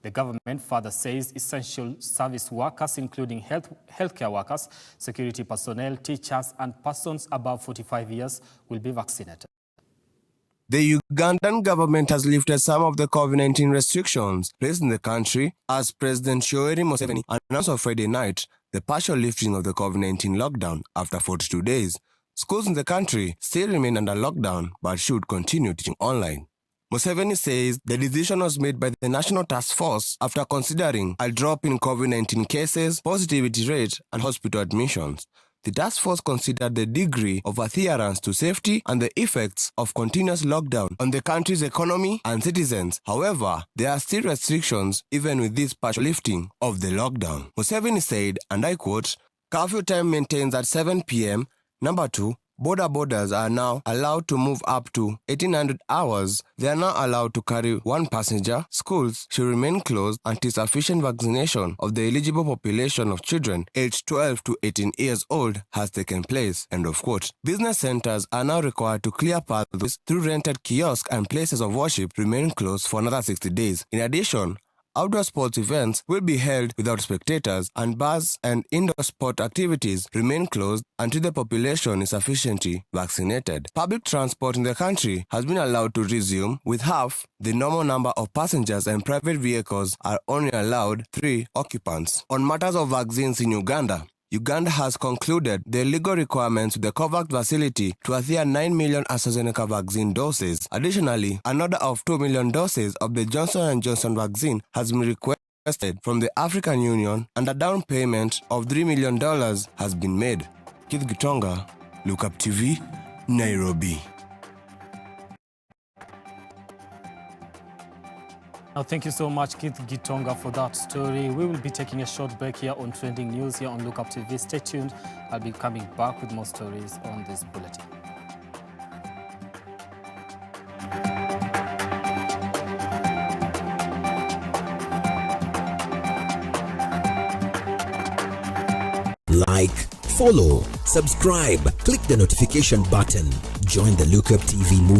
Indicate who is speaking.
Speaker 1: The government further says essential service workers, including healthcare workers, security personnel, teachers, and persons above 45 years, will be vaccinated.
Speaker 2: The Ugandan government has lifted some of the COVID-19 restrictions placed in the country as President Yoweri Museveni announced on Friday night the partial lifting of the COVID-19 lockdown after 42 days. Schools in the country still remain under lockdown but should continue teaching online. Museveni says the decision was made by the National Task Force after considering a drop in COVID-19 cases, positivity rate, and hospital admissions. The task force considered the degree of adherence to safety and the effects of continuous lockdown on the country's economy and citizens. However, there are still restrictions even with this partial lifting of the lockdown. Museveni said, and I quote, "Curfew time maintains at 7 p.m. Number 2, borders are now allowed to move up to 1800 hours. They are not allowed to carry one passenger. Schools should remain closed until sufficient vaccination of the eligible population of children aged 12 to 18 years old has taken place." End of quote. Business centers are now required to clear pathways through rented kiosks, and places of worship remain closed for another 60 days. In addition, outdoor sports events will be held without spectators, and bars and indoor sport activities remain closed until the population is sufficiently vaccinated. Public transport in the country has been allowed to resume, with half the normal number of passengers, and private vehicles are only allowed 3 occupants. On matters of vaccines in Uganda has concluded the legal requirements to the COVAX facility to adhere 9 million AstraZeneca vaccine doses. Additionally, an order of 2 million doses of the Johnson & Johnson vaccine has been requested from the African Union, and a down payment of $3 million has been made. Keith Gitonga, Lookup TV, Nairobi.
Speaker 1: Now, thank you so much, Keith Gitonga, for that story. We will be taking a short break here on Trending News here on Lookup TV. Stay tuned. I'll be coming back with more stories on this bulletin.
Speaker 3: Like, follow, subscribe, click the notification button. Join the Lookup TV movement.